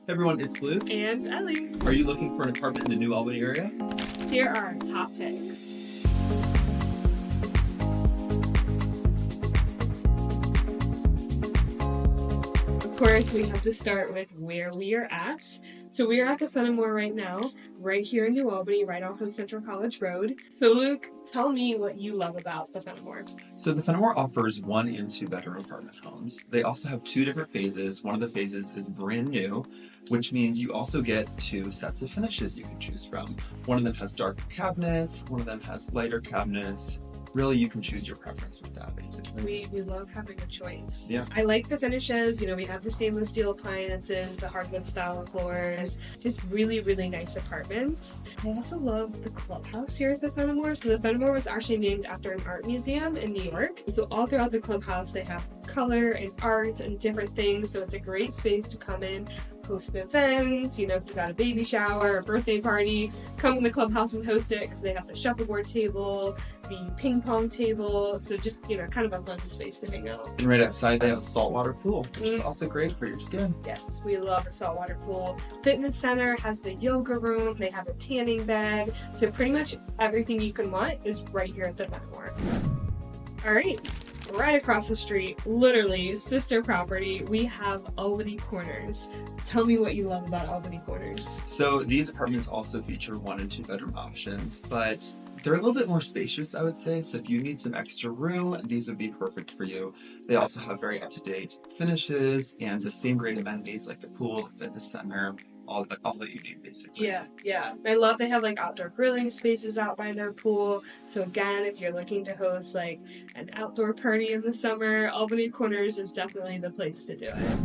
Hey everyone, it's Luke. And Ellie. Are you looking for an apartment in the New Albany area? Here are our top picks. Of course, we have to start with where we are at. So we are at the Fenimore right now, right here in New Albany, right off of Central College Road. So Luke, tell me what you love about the Fenimore. So the Fenimore offers 1 and 2 bedroom apartment homes. They also have 2 different phases. One of the phases is brand new, which means you also get 2 sets of finishes you can choose from. One of them has darker cabinets, one of them has lighter cabinets. Really, you can choose your preference with that, basically. We love having a choice. Yeah. I like the finishes. We have the stainless steel appliances, the hardwood style floors, just really, really nice apartments. I also love the clubhouse here at the Fenimore. So the Fenimore was actually named after an art museum in New York. So all throughout the clubhouse, they have color and art and different things. So it's a great space to come in, host events. If you've got a baby shower or birthday party, come in the clubhouse and host it because they have the shuffleboard table, the ping pong table, so just kind of a fun space to hang out. And right outside they have a saltwater pool, which is also great for your skin. Yes, we love a saltwater pool. Fitness center has the yoga room, they have a tanning bed, so pretty much everything you can want is right here at the Fenimore. Alright, right across the street, literally sister property, we have Albany Corners. Tell me what you love about Albany Corners. So these apartments also feature 1 and 2 bedroom options, but they're a little bit more spacious, I would say. So if you need some extra room, these would be perfect for you. They also have very up-to-date finishes and the same great amenities like the pool, the fitness center, all that you need, basically. Yeah. I love they have outdoor grilling spaces out by their pool. So again, if you're looking to host an outdoor party in the summer, Albany Corners is definitely the place to do it.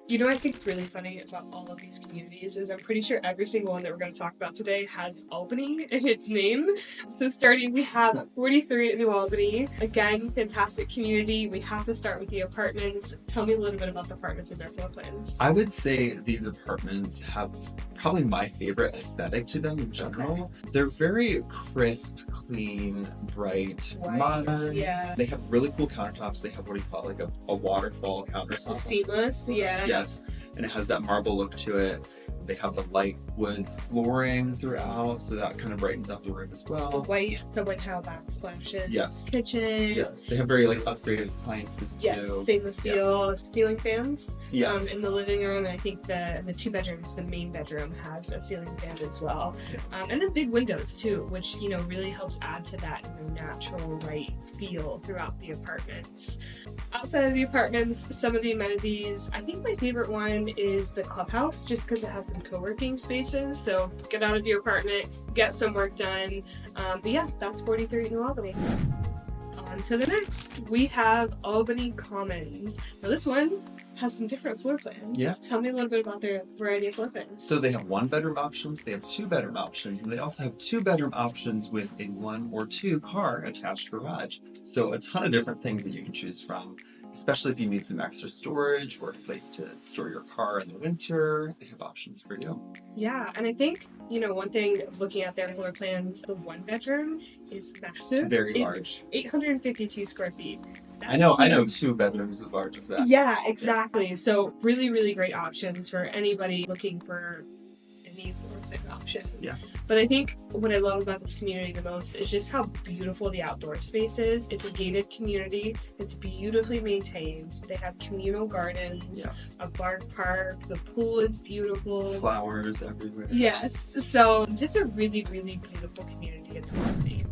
I think it's really funny about all of these communities is I'm pretty sure every single one that we're going to talk about today has Albany in its name. So starting, we have 43 at New Albany. Again, fantastic community. We have to start with the apartments. Tell me a little bit about the apartments and their floor plans. I would say these apartments have probably my favorite aesthetic to them in general. Okay. They're very crisp, clean, bright, modern. Yeah. They have really cool countertops. They have what do you call it, a waterfall countertop. Seamless, yeah. Yes, and it has that marble look to it. They have the light wood flooring throughout, so that kind of brightens up the room as well. The white subway tile backsplashes. Yes. Kitchen. Yes. They have very upgraded appliances too. Yes. Stainless steel ceiling fans. Yes. In the living room, I think the 2 bedrooms, the main bedroom has a ceiling fan as well. Yeah. And then big windows too, which really helps add to that natural light feel throughout the apartments. Outside of the apartments, some of the amenities. I think my favorite one is the clubhouse, just because it has some co-working spaces. So get out of your apartment, get some work done. But yeah, that's 43 New Albany. On to the next. We have Albany Commons. Now this one has some different floor plans. Yeah. Tell me a little bit about their variety of floor plans. So they have 1 bedroom options, they have 2 bedroom options, and they also have 2 bedroom options with a 1 or 2 car attached garage. So a ton of different things that you can choose from, especially if you need some extra storage or a place to store your car in the winter. They have options for you. Yeah, and I think, one thing looking at their floor plans, the 1 bedroom is massive. Very large. 852 square feet. That's I know 2 bedrooms as large as that. Yeah, exactly. Yeah. So really, really great options for anybody looking for any floor plan option. Yeah. But I think what I love about this community the most is just how beautiful the outdoor space is. It's a gated community. It's beautifully maintained. They have communal gardens, yes. A bark park. The pool is beautiful. Flowers everywhere. Yes. So just a really, really beautiful community in Albany.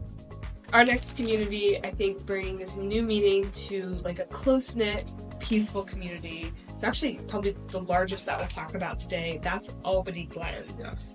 Our next community, I think, brings new meaning to a close-knit, peaceful community. It's actually probably the largest that we'll talk about today. That's Albany Glenn. Yes.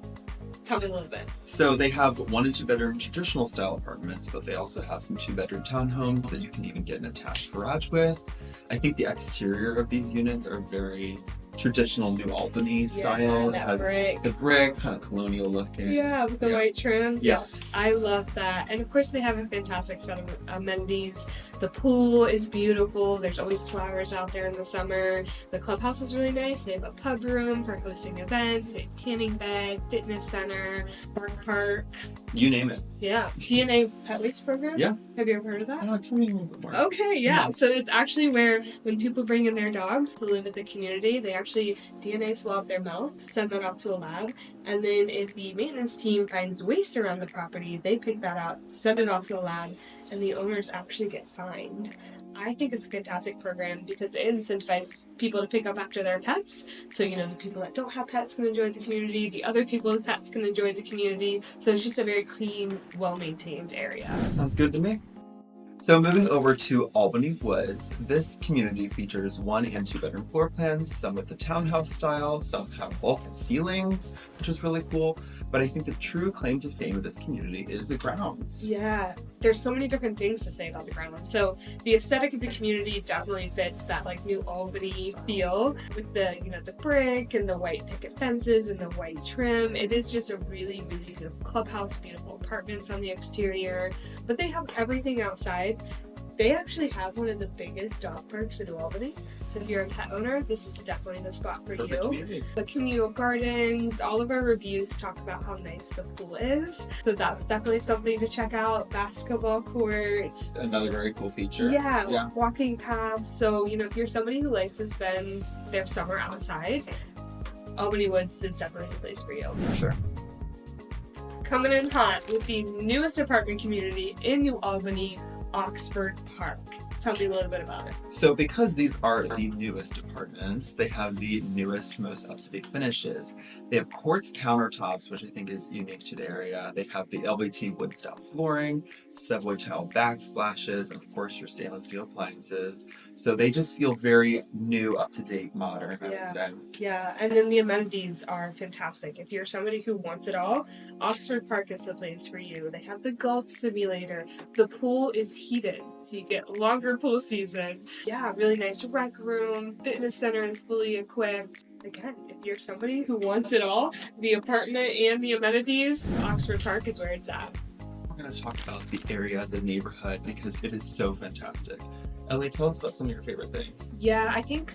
Tell me a little bit. So they have 1 and 2 bedroom traditional style apartments, but they also have some 2 bedroom townhomes that you can even get an attached garage with. I think the exterior of these units are very traditional New Albany style. It has the brick, kind of colonial looking. Yeah, with the white trim. Yes. I love that. And of course they have a fantastic set of amenities. The pool is beautiful. There's always flowers out there in the summer. The clubhouse is really nice. They have a pub room for hosting events. They have tanning bed, fitness center, bark park. You name it. Yeah. DNA pet waste program? Yeah. Have you ever heard of that? Tell me a little bit more. Okay, yeah. So it's actually where when people bring in their dogs to live at the community, they actually actually DNA swab their mouth, send that off to a lab, and then if the maintenance team finds waste around the property, they pick that up, send it off to the lab, and the owners actually get fined. I think it's a fantastic program because it incentivizes people to pick up after their pets. So, the people that don't have pets can enjoy the community, the other people with pets can enjoy the community. So it's just a very clean, well-maintained area. Sounds good to me. So moving over to Albany Woods, this community features 1 and 2 bedroom floor plans, some with the townhouse style, some have vaulted ceilings, which is really cool. But I think the true claim to fame of this community is the grounds. Yeah, there's so many different things to say about the grounds. So the aesthetic of the community definitely fits that New Albany feel with the the brick and the white picket fences and the white trim. It is just a really, really beautiful clubhouse, beautiful apartments on the exterior, but they have everything outside. They actually have one of the biggest dog parks in New Albany. So if you're a pet owner, this is definitely the spot for Perfect you. community. The communal gardens, all of our reviews talk about how nice the pool is. So that's definitely something to check out. Basketball courts. Another very cool feature. Yeah, walking paths. So, if you're somebody who likes to spend their summer outside, Albany Woods is definitely the place for you. For sure. Coming in hot with the newest apartment community in New Albany, Oxford Park. Tell me a little bit about it. So because these are the newest apartments, they have the newest, most up-to-date finishes. They have quartz countertops, which I think is unique to the area. They have the LVT wood style flooring, subway tile backsplashes, and of course your stainless steel appliances. So they just feel very new, up-to-date, modern, I would say. Yeah, and then the amenities are fantastic. If you're somebody who wants it all, Oxford Park is the place for you. They have the golf simulator. The pool is heated, so you get longer pool season. Yeah, really nice rec room. Fitness center is fully equipped. Again, if you're somebody who wants it all, the apartment and the amenities, Oxford Park is where it's at. We're going to talk about the area, the neighborhood, because it is so fantastic. Elle, tell us about some of your favorite things. Yeah, I think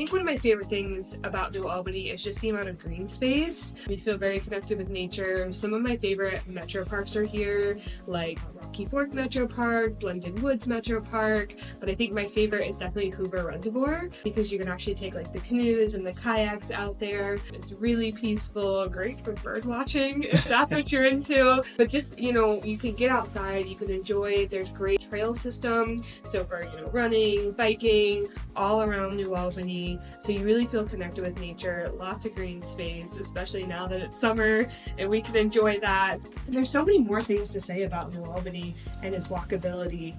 one of my favorite things about New Albany is just the amount of green space. We feel very connected with nature. Some of my favorite metro parks are here, like Rocky Fork Metro Park, Albany Woods Metro Park, but I think my favorite is definitely Hoover Reservoir because you can actually take the canoes and the kayaks out there. It's really peaceful, great for bird watching if that's what you're into. But just, you can get outside, you can enjoy, there's great trail system, so for, running, biking, all around New Albany. So you really feel connected with nature, lots of green space, especially now that it's summer and we can enjoy that. And there's so many more things to say about New Albany and its walkability.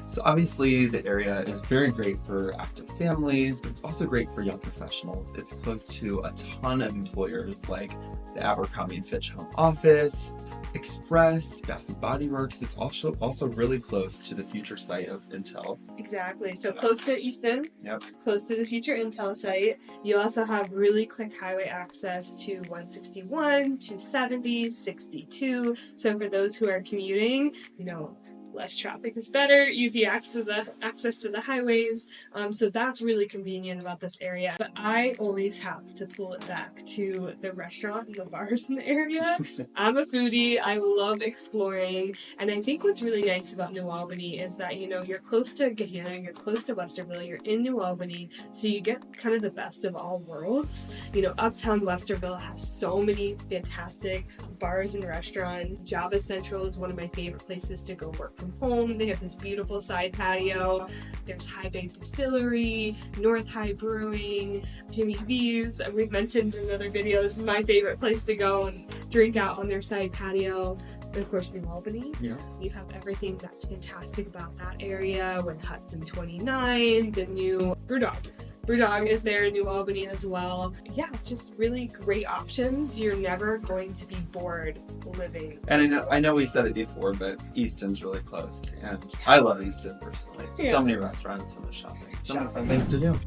So obviously the area is very great for active families, but it's also great for young professionals. It's close to a ton of employers like the Abercrombie & Fitch Home Office, Express, Bath & Body Works. It's also really close to the future site of Intel. Exactly. So close to Easton, Yep. Close to the future Intel site. You also have really quick highway access to 161, 270, 62. So for those who are commuting, less traffic is better, easy access to the highways. So that's really convenient about this area. But I always have to pull it back to the restaurant and the bars in the area. I'm a foodie. I love exploring. And I think what's really nice about New Albany is that, you're close to Gahanna, you're close to Westerville, you're in New Albany. So you get kind of the best of all worlds. Uptown Westerville has so many fantastic bars and restaurants. Java Central is one of my favorite places to go work from home. They have this beautiful side patio. There's High Bank Distillery, North High Brewing, Jimmy V's. We've mentioned in other videos, my favorite place to go and drink out on their side patio. And of course, New Albany. Yes. You have everything that's fantastic about that area with Hudson 29, the new Brewdog is there in New Albany as well. Yeah, just really great options. You're never going to be bored living. And I know we said it before, but Easton's really close. And I love Easton personally. Yeah. So many restaurants, so much shopping, so many fun things to do.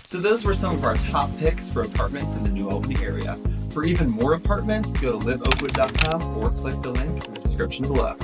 So those were some of our top picks for apartments in the New Albany area. For even more apartments, go to liveoakwood.com or click the link in the description below.